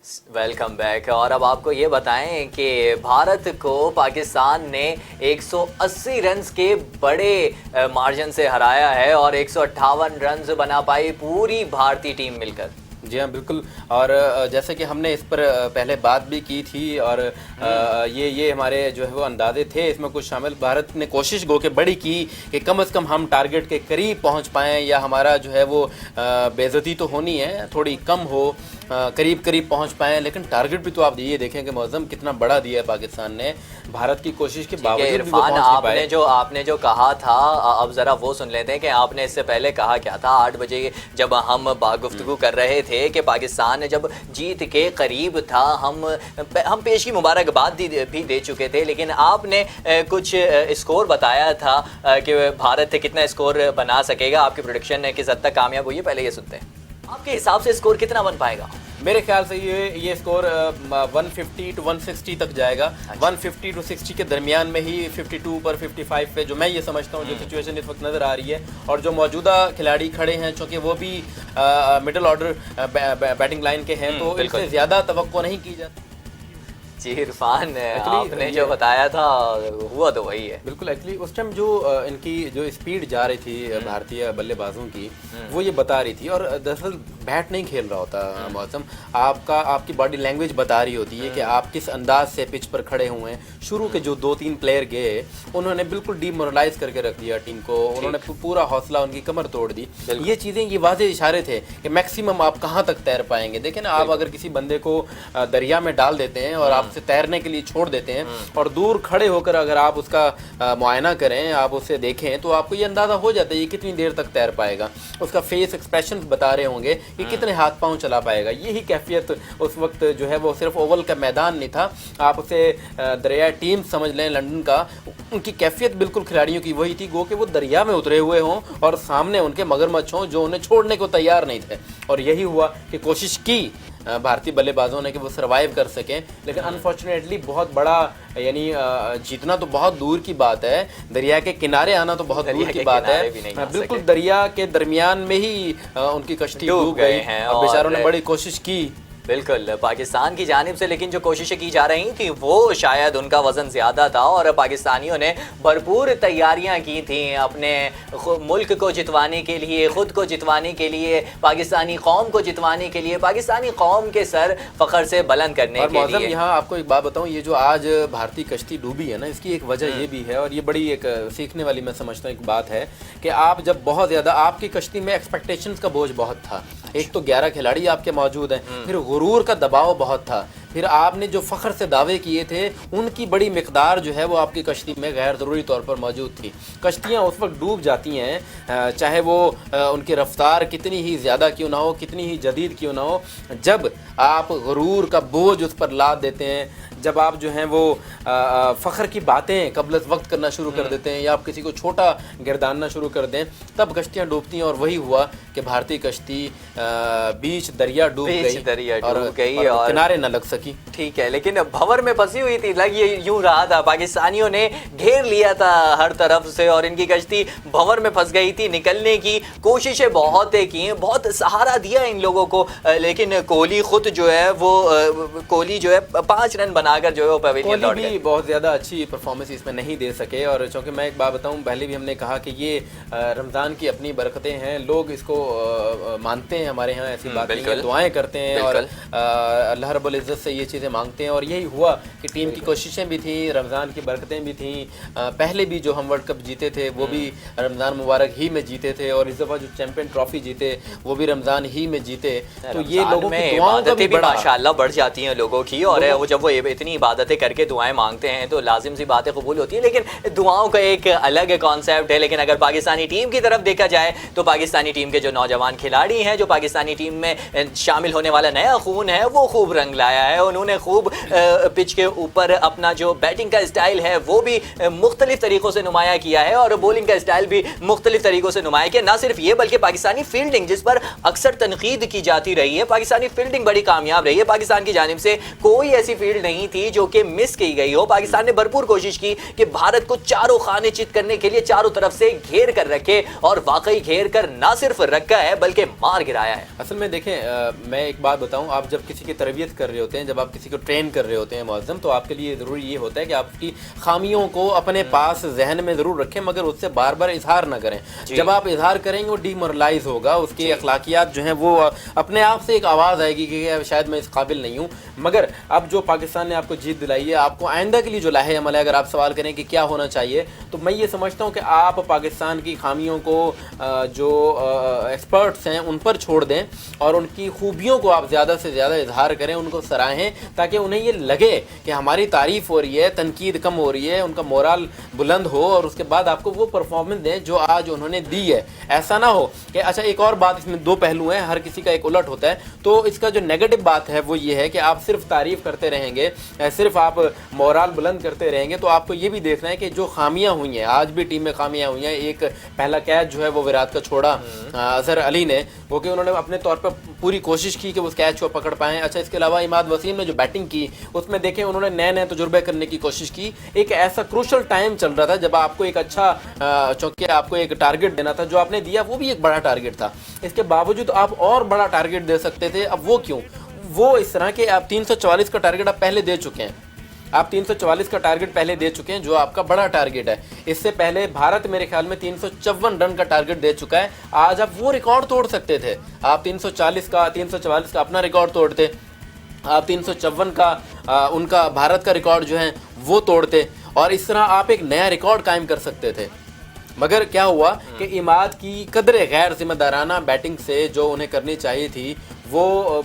Welcome back. और अब आपको ये बताएं कि भारत को पाकिस्तान ने 180 रन्स के बड़े मार्जिन से हराया है और 158 रन्स बना पाई पूरी भारतीय टीम मिलकर। जी हाँ, बिल्कुल। और जैसे कि हमने इस पर पहले बात भी की थी और ये हमारे जो है वो अंदाजे थे, इसमें कुछ शामिल। भारत ने कोशिश गो के बड़ी की कि कम से कम हम टारगेट के करीब पहुंच पाएँ या हमारा जो है वो बेइज्जती तो होनी है, थोड़ी कम हो, करीब करीब पहुंच पाएँ। लेकिन टारगेट भी तो आप ये देखें कि मौज़म कितना बड़ा दिया है पाकिस्तान ने, भारत की कोशिश के बावजूद भी वो पहुंच नहीं पाए। आपने जो कहा था, अब ज़रा वो सुन लेते हैं कि आपने इससे पहले कहा क्या था। 8 बजे जब हम गुफ्तगू कर रहे थे कि पाकिस्तान जब जीत के करीब था, हम पेश की मुबारकबाद भी दे चुके थे, लेकिन आपने कुछ स्कोर बताया था कि भारत कितना स्कोर बना सकेगा। आपकी प्रेडिक्शन किस हद तक कामयाब हुई है, पहले ये सुनते हैं। आपके हिसाब से स्कोर कितना बन पाएगा? मेरे ख्याल से ये स्कोर 150 to 160 तक जाएगा। 150 to 60 के दरमियान में ही 52 पर 55 पे जो मैं ये समझता हूँ, जो सिचुएशन इस वक्त नज़र आ रही है और जो मौजूदा खिलाड़ी खड़े हैं, चूँकि वो भी मिडिल ऑर्डर बैटिंग लाइन के हैं, तो इनसे ज़्यादा तवक्को नहीं की जाती। जी इरफान, आपने जो बताया था हुआ तो वही है। बिल्कुल। एक्चुअली उस टाइम जो इनकी जो स्पीड जा रही थी भारतीय बल्लेबाजों की, वो ये बता रही थी। और दरअसल बैट नहीं खेल रहा होता मौसम, आपकी बॉडी लैंग्वेज बता रही होती है कि आप किस अंदाज से पिच पर खड़े हुए हैं। शुरू के जो 2-3 प्लेयर गए, उन्होंने बिल्कुल डीमोरलाइज करके रख दिया टीम को, उन्होंने पूरा हौसला, उनकी कमर तोड़ दी। ये चीज़ें, ये वाज़े इशारे थे कि मैक्सिमम आप कहाँ तक तैर पाएंगे। देखें ना, आप अगर किसी बंदे को दरिया में डाल देते हैं और आप से तैरने के लिए छोड़ देते हैं और दूर खड़े होकर अगर आप उसका मुआयना करें, आप उसे देखें, तो आपको ये अंदाज़ा हो जाता है ये कितनी देर तक तैर पाएगा। उसका फेस एक्सप्रेशन बता रहे होंगे कि कितने हाथ पांव चला पाएगा। यही कैफियत उस वक्त जो है वो सिर्फ ओवल का मैदान नहीं था, आप उसे दरिया टीम समझ लें लंदन का। उनकी कैफियत बिल्कुल खिलाड़ियों की वही थी, गो कि वो दरिया में उतरे हुए हों और सामने उनके मगरमच्छ हों जो उन्हें छोड़ने को तैयार नहीं थे। और यही हुआ कि कोशिश की भारतीय बल्लेबाजों ने कि वो सर्वाइव कर सकें, लेकिन अनफॉर्चुनेटली बहुत बड़ा, यानी जीतना तो बहुत दूर की बात है, दरिया के किनारे आना तो बहुत दूर की बात है। बिल्कुल दरिया के दरमियान में ही उनकी कश्ती डूब गई और बेचारों ने बड़ी कोशिश की। बिल्कुल पाकिस्तान की जानिब से, लेकिन जो कोशिशें की जा रही थी वो शायद उनका वज़न ज़्यादा था और पाकिस्तानियों ने भरपूर तैयारियां की थी अपने मुल्क को जितवाने के लिए, ख़ुद को जितवाने के लिए, पाकिस्तानी कौम को जितवाने के लिए, पाकिस्तानी कौम के सर फ़ख्र से बुलंद करने के लिए। यहाँ आपको एक बात बताऊँ, ये जो आज भारतीय कश्ती डूबी है ना, इसकी एक वजह ये भी है और ये बड़ी एक सीखने वाली, मैं समझता हूँ, एक बात है कि आप जब बहुत ज़्यादा, आपकी कश्ती में एक्सपेक्टेशंस का बोझ बहुत था। एक तो 11 खिलाड़ी आपके मौजूद हैं, फिर गुरूर का दबाव बहुत था, फिर आपने जो फ़ख्र से दावे किए थे उनकी बड़ी मिकदार जो है वो आपकी कश्ती में गैर ज़रूरी तौर पर मौजूद थी। कश्तियाँ उस वक्त डूब जाती हैं, चाहे वो उनकी रफ्तार कितनी ही ज़्यादा क्यों ना हो, कितनी ही जदीद क्यों ना हो, जब आप गुरूर का बोझ उस पर लाद देते हैं, जब आप जो हैं वो फ़ख्र की बातें कबल वक्त करना शुरू कर देते हैं या आप किसी को छोटा गिरदानना शुरू कर दें, तब कश्तियाँ डूबती हैं। और वही हुआ कि भारतीय कश्ती बीच दरिया डूब गई और किनारे न लग सकी। ठीक है, लेकिन भंवर में फंसी हुई थी, लग ये यूं रहा था, पाकिस्तानियों ने घेर लिया था हर तरफ से और इनकी कश्ती भंवर में फंस गई थी। निकलने की कोशिशें बहुत की हैं, बहुत सहारा दिया इन लोगों को, लेकिन कोहली खुद जो है वो कोहली जो है 5 रन बनाकर जो है वो पवेलियन लौट गए। बहुत ज़्यादा अच्छी परफॉर्मेंस इसमें नहीं दे सके। और चूँकि मैं एक बात बताऊँ, पहले भी हमने कहा कि ये रमज़ान की अपनी बरकतें हैं, लोग इसको मानते हैं, हमारे यहाँ ऐसी बात नहीं है, दुआएं करते हैं और अल्लाह रब्बुल इज़्ज़त से ये चीज़ें मांगते हैं। और यही हुआ कि टीम की कोशिशें भी थी, रमज़ान की बरकतें भी थी। पहले भी जो हम वर्ल्ड कप जीते थे वो भी रमज़ान मुबारक ही में जीते थे और इस दफ़ा जो चैंपियन ट्रॉफी जीते वो भी रमज़ान ही में जीते। तो ये लोगों की दुआओं का भी माशाल्लाह बढ़ जाती हैं लोगों की, और वो जब वो इतनी इबादतें करके दुआएं मांगते हैं तो लाजिम सी बातें कबूल होती है। लेकिन दुआओं का एक अलग कॉन्सेप्ट है। लेकिन अगर पाकिस्तानी टीम की तरफ देखा जाए तो पाकिस्तानी टीम के जो नौजवान खिलाड़ी हैं, जो पाकिस्तानी टीम में शामिल होने वाला नया खून है, वो खूब रंग लाया है। उन्होंने खूब पिच के ऊपर अपना जो बैटिंग का स्टाइल है वो भी मुख्तलिफ तरीक़ों से नुमाया किया है और बॉलिंग का स्टाइल भी मुख्तलिफ तरीक़ों से नुमाया किया। ना सिर्फ ये बल्कि पाकिस्तानी फील्डिंग, जिस पर अक्सर तनकीद की जाती रही है, पाकिस्तानी फील्डिंग बड़ी कामयाब रही है। पाकिस्तान की जानिब से कोई ऐसी फील्ड नहीं थी जो कि मिस की गई हो। पाकिस्तान ने भरपूर कोशिश की कि भारत को चारों खाने चित करने के लिए चारों तरफ से घेर कर रखे, और वाकई घेर कर ना सिर्फ रखा है बल्कि मार गिराया है। असल में देखें, मैं एक बात बताऊं, आप जब किसी की तरबियत कर रहे होते हैं, जब आप किसी को ट्रेन कर रहे होते हैं मुअज़्ज़म, तो आपके लिए ज़रूरी ये होता है कि आपकी खामियों को अपने पास जहन में ज़रूर रखें, मगर उससे बार बार इजहार ना करें। जब आप इजहार करेंगे वो डीमोरलाइज होगा, उसकी अखलाकियात जो हैं वो अपने आप से एक आवाज़ आएगी कि शायद मैं इस काबिल नहीं हूँ। मगर अब जो पाकिस्तान ने आपको जीत दिलाई है, आपको आइंदा के लिए जो लाहे अमल है, अगर आप सवाल करें कि क्या होना चाहिए, तो मैं ये समझता हूँ कि आप पाकिस्तान की खामियों को जो एक्सपर्ट्स हैं उन पर छोड़ दें और उनकी खूबियों को आप ज़्यादा से ज़्यादा इजहार करें, उनको सराहें, ताकि उन्हें ये लगे कि हमारी तारीफ़ हो रही है, तनकीद कम हो रही है, उनका मोरल बुलंद हो, और उसके बाद आपको वो परफॉर्मेंस दें जो आज उन्होंने दी है। ऐसा ना हो कि अच्छा, एक और बात, इसमें दो पहलू हैं, हर किसी का एक उलट होता है। तो इसका जो नेगेटिव बात है वो ये है कि आप सिर्फ तारीफ़ करते रहेंगे, सिर्फ आप मोरल बुलंद करते रहेंगे, तो आपको ये भी देखना है कि जो खामियां हुई हैं, आज भी टीम में खामियां हुई हैं। एक पहला कैच जो है वो विराट का छोड़ा अजहर अली ने, वो कि उन्होंने अपने तौर पर पूरी कोशिश की कि उस कैच को पकड़ पाएँ। अच्छा, इसके अलावा इमाद वसीम ने जो बैटिंग की, उसमें देखें उन्होंने नए नए तजुर्बे करने की कोशिश की। एक ऐसा क्रूशल टाइम चल रहा था जब आपको एक अच्छा, चूँकि आपको एक टारगेट देना था, जो आपने दिया वो भी एक बड़ा टारगेट था, इसके बावजूद आप और बड़ा टारगेट दे सकते थे। अब वो क्यों? वो इस तरह के आप 344 का टारगेट आप पहले दे चुके हैं, आप 344 का टारगेट पहले दे चुके हैं, जो आपका बड़ा टारगेट है। इससे पहले भारत मेरे ख्याल में 354 रन का टारगेट दे चुका है। आज आप वो रिकॉर्ड तोड़ सकते थे, आप 344 का अपना रिकॉर्ड तोड़ते, आप 354 का उनका भारत का रिकॉर्ड जो है वो तोड़ते, और इस तरह आप एक नया रिकॉर्ड कायम कर सकते थे। मगर क्या हुआ कि इमाद की कदरे गैर जिम्मेदाराना बैटिंग से जो उन्हें करनी चाहिए थी वो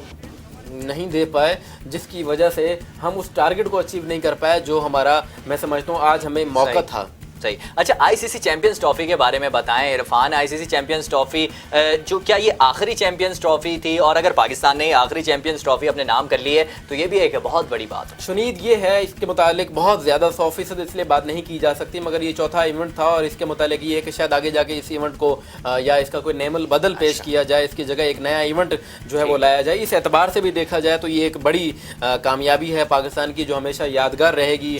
नहीं दे पाए, जिसकी वजह से हम उस टारगेट को अचीव नहीं कर पाए जो हमारा, मैं समझता हूँ, आज हमें मौका था। सही। अच्छा, आईसीसी चैंपियंस ट्रॉफी के बारे में बताएं इरफान। आईसीसी चैंपियंस ट्रॉफी जो, क्या ये आखिरी चैंपियंस ट्रॉफी थी? और अगर पाकिस्तान ने आखिरी चैंपियंस ट्रॉफी अपने नाम कर ली है तो ये भी एक बहुत बड़ी बात है। शुनीद ये है, इसके मुतालिक बहुत ज़्यादा 100% इसलिए बात नहीं की जा सकती, मगर ये चौथा इवेंट था, और इसके मुतालिक ये है कि शायद आगे जाके इस इवेंट को या इसका कोई नेमल बदल पेश किया जाए, इसकी जगह एक नया इवेंट जो है वो लाया जाए। इस एतबार से भी देखा जाए तो ये एक बड़ी कामयाबी है पाकिस्तान की, जो हमेशा यादगार रहेगी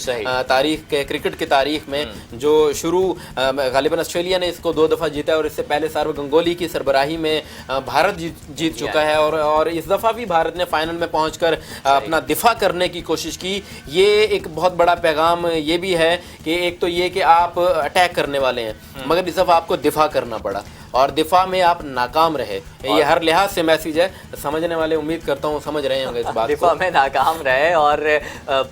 तारीख के, क्रिकेट की तारीख में। जो शुरू गालिबन ऑस्ट्रेलिया ने इसको 2 दफ़ा जीता है, और इससे पहले सार्व गंगोली की सरबराही में भारत जीत चुका है, और इस दफ़ा भी भारत ने फाइनल में पहुंचकर अपना दिफा करने की कोशिश की। ये एक बहुत बड़ा पैगाम ये भी है कि एक तो ये कि आप अटैक करने वाले हैं, मगर इस दफ़ा आपको दिफा करना पड़ा, और दिफा में आप नाकाम रहे। ये हर लिहाज से मैसेज है, समझने वाले उम्मीद करता हूँ समझ रहे होंगे इस बात दिफा में नाकाम रहे। और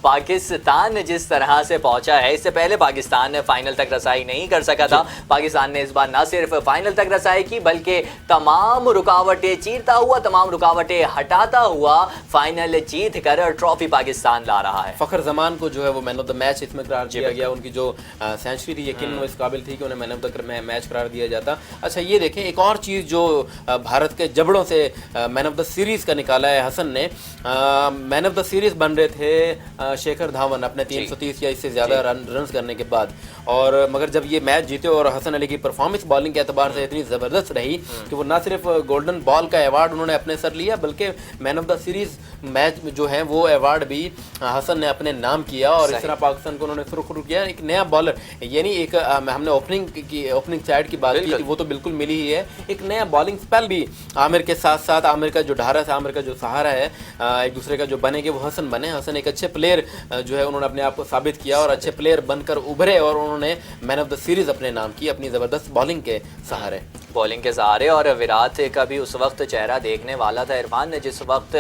पाकिस्तान जिस तरह से पहुंचा है, इससे पहले पाकिस्तान फाइनल तक रसाई नहीं कर सका था। पाकिस्तान ने इस बार ना सिर्फ फाइनल तक रसाई की, बल्कि तमाम रुकावटें चीरता हुआ, तमाम रुकावटें हटाता हुआ फाइनल जीत कर ट्रॉफी पाकिस्तान ला रहा है। फ़खर जमान को जो है वो मैन ऑफ द मैच इसमें करार दिया गया। उनकी जो सेंचुरी थी, यकीन वो इस काबिल थी कि उन्हें मैन ऑफ द मैच करार दिया जाता। अच्छा, ये देखें, एक और चीज़ जो भारत के जबड़ों से मैन ऑफ द सीरीज़ का निकाला है हसन ने। मैन ऑफ द सीरीज़ बन रहे थे शेखर धावन अपने 330 या इससे ज़्यादा रन करने के बाद, और मगर जब ये मैच जीते, और हसन अली की परफॉर्मेंस बॉलिंग के एतबार से इतनी ज़बरदस्त रही कि वो ना सिर्फ गोल्डन बॉल का अवार्ड उन्होंने अपने सर लिया, बल्कि man of the series match जो है वो अवार्ड भी हसन ने अपने नाम किया, और इस तरह पाकिस्तान को उन्होंने सुरखरू किया। एक नया बॉलर, यानी एक हमने ओपनिंग साइड की बात की, वो तो बिल्कुल मिली ही है, एक नया बॉलिंग स्पेल भी आमिर के साथ साथ, आमिर का जो ढारस है, आमिर का जो सहारा है, एक दूसरे का जो बनेंगे वो हसन बने। हसन एक अच्छे प्लेयर जो है उन्होंने अपने आप को साबित किया, और अच्छे प्लेयर बनकर उभरे, और उन्होंने मैन ऑफ द सीरीज़ अपने नाम की अपनी ज़बरदस्त बॉलिंग के सहारे। और विराट का भी उस वक्त चेहरा देखने वाला था इरफान ने, जिस वक्त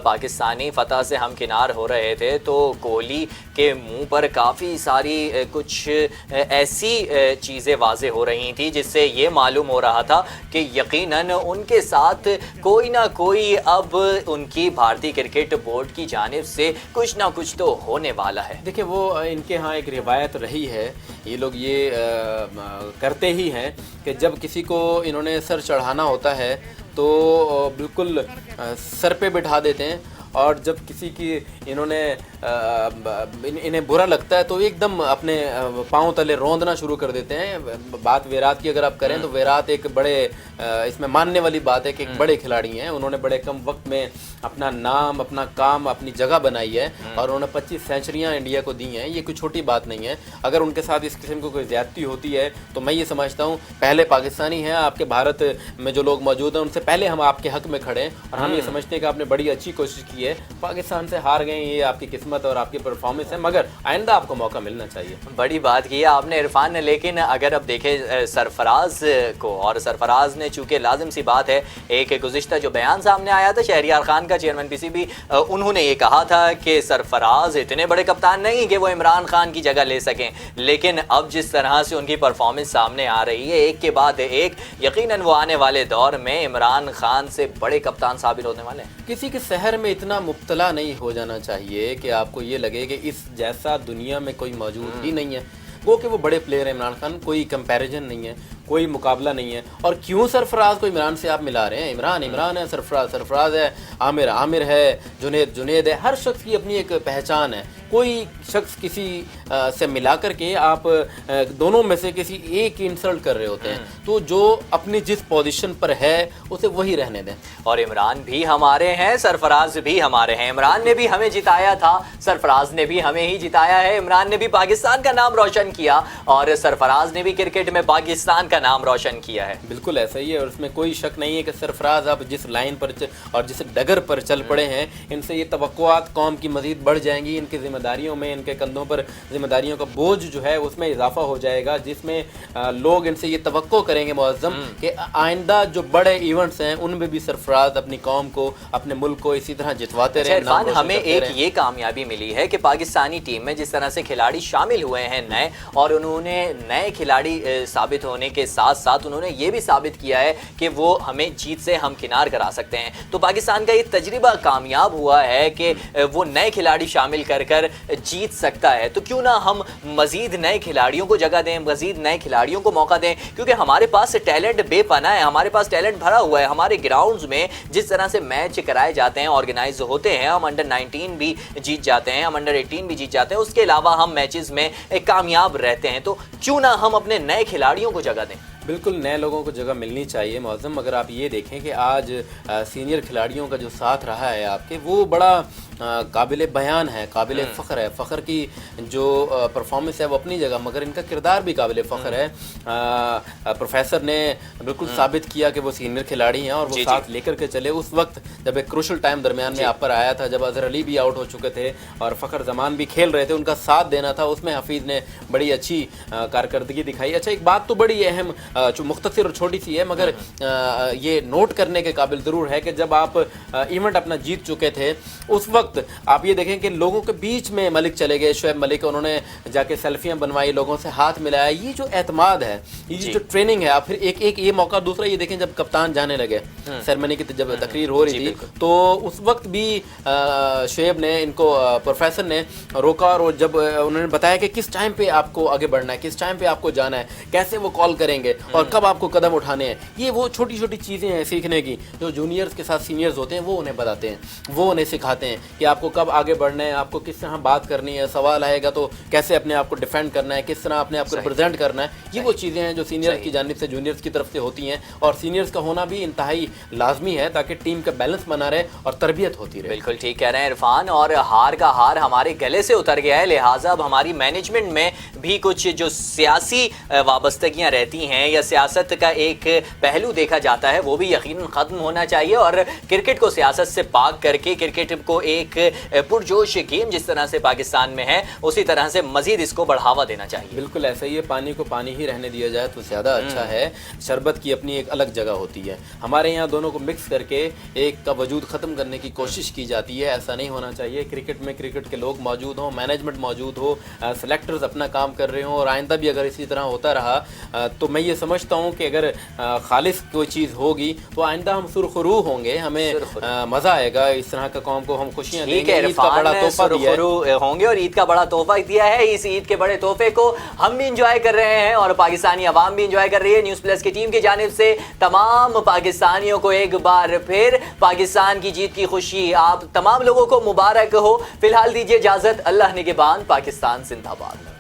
पाकिस्तानी फतह से हम किनार हो रहे थे, तो कोहली के मुंह पर काफ़ी सारी कुछ ऐसी चीज़ें वाज़े हो रही थी जिससे ये मालूम हो रहा था कि यकीनन उनके साथ कोई ना कोई अब उनकी भारतीय क्रिकेट बोर्ड की जानिब से कुछ ना कुछ तो होने वाला है। देखिए, वो इनके यहाँ एक रिवायत रही है, ये लोग ये करते ही हैं कि जब किसी को इन्होंने सर चढ़ाना होता है तो बिल्कुल सर पे बिठा देते हैं, और जब किसी की इन्होंने इन्हें बुरा लगता है तो एकदम अपने पांव तले रौंदना शुरू कर देते हैं। बात विराट की अगर आप करें तो विराट एक बड़े इसमें मानने वाली बात है कि एक बड़े खिलाड़ी हैं। उन्होंने बड़े कम वक्त में अपना नाम, अपना काम, अपनी जगह बनाई है और उन्होंने 25 सेंचुरियां इंडिया को दी हैं। ये कोई छोटी बात नहीं है। अगर उनके साथ इस किस्म की कोई ज्यादती होती है तो मैं ये समझता हूँ पहले पाकिस्तानी हैं, आपके भारत में जो लोग मौजूद हैं उनसे पहले हम आपके हक में खड़े हैं और हम ये समझते हैं कि आपने बड़ी अच्छी कोशिश की है। पाकिस्तान से हार गए, ये आपकी किस्मत और आपकी परफॉर्मेंस है, मगर आइंदा आपको मौका मिलना चाहिए। बड़ी बात की है आपने इरफान ने। लेकिन अगर अब देखें सरफराज को, और सरफराज ने चूंकि लाजिम सी बात है, एक गुज़िश्ता जो बयान सामने आया था शहरियार खान का, चेयरमैन पीसीबी, उन्होंने ये कहा था कि सरफराज इतने बड़े कप्तान नहीं कि वो इमरान खान की जगह ले सकें। लेकिन अब जिस तरह से उनकी परफॉर्मेंस सामने आ रही है एक के बाद एक, यकीनन वो आने वाले दौर में इमरान खान से बड़े कप्तान साबित होने वाले हैं। किसी के शहर में इतना मुब्तला नहीं हो जाना चाहिए कि आपको ये लगे कि इस जैसा दुनिया में कोई मौजूद ही नहीं है। वो कि वो बड़े प्लेयर हैं इमरान खान, कोई कंपैरिजन नहीं है, कोई मुकाबला नहीं है। और क्यों सरफराज को इमरान से आप मिला रहे हैं? इमरान इमरान है, सरफराज सरफराज है, आमिर आमिर है, जुनेद जुनेद है। हर शख्स की अपनी एक पहचान है। कोई शख्स किसी से मिला करके आप दोनों में से किसी एक की इंसल्ट कर रहे होते हैं। तो जो अपनी जिस पोजीशन पर है उसे वही रहने दें। और इमरान भी हमारे हैं, सरफराज भी हमारे हैं। इमरान ने भी हमें जिताया था, सरफराज ने भी हमें ही जिताया है। इमरान ने भी पाकिस्तान का नाम रोशन किया और सरफराज ने भी क्रिकेट में पाकिस्तान का नाम रोशन किया है। बिल्कुल ऐसा ही है और इसमें कोई शक नहीं है कि सरफराज अब जिस लाइन पर और जिस डगर पर चल पड़े हैं, इनसे ये तवक्कुआत कौम की मजीद बढ़ जाएंगी। इनकी जिम्मेदारियों में, इनके कंधों पर जिम्मेदारियों का बोझ जो है उसमें इजाफा हो जाएगा, जिसमें लोग इनसे ये तवक्को करेंगे मुअज्जम कि आइंदा जो बड़े इवेंट्स हैं उनमें भी सरफराज अपनी कौम को, अपने मुल्क को इसी तरह जितवाते रहे। इरफान, हमें एक ये कामयाबी मिली है कि पाकिस्तानी टीम में जिस तरह से खिलाड़ी शामिल हुए हैं नए, और उन्होंने नए खिलाड़ी साबित होने के साथ साथ उन्होंने ये भी साबित किया है कि वो हमें जीत से हमकिनार करा सकते हैं। तो पाकिस्तान का ये तजर्बा कामयाब हुआ है कि वो नए खिलाड़ी शामिल कर कर जीत सकता है। तो क्यों ना हम मजीद नए खिलाड़ियों को जगह दें, मजीद नए खिलाड़ियों को मौका दें, क्योंकि हमारे पास टैलेंट बेपनाह है, हमारे पास टैलेंट भरा हुआ है। हमारे ग्राउंड्स में जिस तरह से मैच कराए जाते हैं, ऑर्गेनाइज होते हैं, हम अंडर 19 भी जीत जाते हैं, हम अंडर 18 भी जीत जाते हैं, उसके अलावा हम मैचेस में कामयाब रहते हैं। तो क्यों ना हम अपने नए खिलाड़ियों को जगह दें। बिल्कुल नए लोगों को जगह मिलनी चाहिए मुअज्जम। अगर आप ये देखें कि आज सीनियर खिलाड़ियों का जो साथ रहा है आपके, वो बड़ा काबिल बयान है, काबिल फ़ख्र है। फ़ख्र की जो परफॉर्मेंस है वो अपनी जगह, मगर इनका किरदार भी काबिल फ़ख्र है। प्रोफेसर ने बिल्कुल साबित किया कि वो सीनियर खिलाड़ी हैं और वो साथ लेकर के चले। उस वक्त जब एक क्रूशल टाइम दरमियान में आप पर आया था, जब अजहर अली भी आउट हो चुके थे और फ़ख्र जमान भी खेल रहे थे, उनका साथ देना था, उसमें हफीज़ ने बड़ी अच्छी कारकर्दगी दिखाई। अच्छा, एक बात तो बड़ी अहम, जो मुख्तसर और छोटी सी है, मगर ये नोट करने के काबिल ज़रूर है कि जब आप इवेंट अपना जीत चुके थे उस वक्त आप ये देखें कि लोगों के बीच में मलिक चले गए, शुएब मलिक, उन्होंने जाके सेल्फियां बनवाई, लोगों से हाथ मिलाया। ये जो एतमाद है, ये जो ट्रेनिंग है, आप फिर एक ये मौका। दूसरा ये देखें जब कप्तान जाने लगे, सेरेमनी की जब तकरीर हो रही थी, तो उस वक्त भी शुएब ने इनको, प्रोफेसर ने रोका और जब उन्होंने बताया कि किस टाइम पे आपको आगे बढ़ना है, किस टाइम पे आपको जाना है, कैसे वो कॉल करेंगे और कब आपको कदम उठाने हैं। ये वो छोटी छोटी चीज़ें हैं सीखने की, जो जूनियर्स के साथ सीनियर्स होते हैं वो उन्हें बताते हैं, वो उन्हें सिखाते हैं कि आपको कब आगे बढ़ना है, आपको किस तरह बात करनी है, सवाल आएगा तो कैसे अपने आप को डिफेंड करना है, किस तरह अपने आप को रिप्रेजेंट करना है। ये वो चीज़ें हैं जो सीनियर्स की जानिब से जूनियर्स की तरफ से होती हैं और सीनियर्स का होना भी इंतहाई लाजमी है ताकि टीम का बैलेंस बना रहे और तरबियत होती रहे। बिल्कुल ठीक कह रहे हैं इरफान, और हार का हार हमारे गले से उतर गया है, लिहाजा अब हमारी मैनेजमेंट में भी कुछ जो सियासी वाबस्तगियाँ रहती हैं या सियासत का एक पहलू देखा जाता है वो भी यकीनन ख़त्म होना चाहिए और क्रिकेट को सियासत से पाक करके क्रिकेट को एक पुरजोश गेम जिस तरह से पाकिस्तान में है उसी तरह से मजीद इसको बढ़ावा देना चाहिए। बिल्कुल ऐसा ही है, पानी को पानी ही रहने दिया जाए तो ज़्यादा अच्छा है। शरबत की अपनी एक अलग जगह होती है, हमारे यहाँ दोनों को मिक्स करके एक का वजूद ख़त्म करने की कोशिश की जाती है। ऐसा नहीं होना चाहिए। क्रिकेट में क्रिकेट के लोग मौजूद हों, मैनेजमेंट मौजूद हो, सेलेक्टर्स अपना काम कर रहे हों और आइंदा भी अगर इसी तरह होता रहा तो मैं ये समझता हूँ कि अगर खालिस कोई चीज़ होगी तो आइंदा हम सुरखरू होंगे, हमें मज़ा आएगा, इस तरह का कौम को हम खुशियाँ देंगे। ईद का बड़ा तोहफा दिया है होंगे और ईद का बड़ा तोहफा दिया है। इस ईद के बड़े तोहफे को हम भी इंजॉय कर रहे हैं और पाकिस्तानी अवाम भी इंजॉय कर रही है। न्यूज़ प्लस की टीम की जानिब से तमाम पाकिस्तानियों को एक बार फिर पाकिस्तान की जीत की खुशी आप तमाम लोगों को मुबारक हो। फिलहाल दीजिए इजाज़त, अल्लाह निगहबान, पाकिस्तान जिंदाबाद।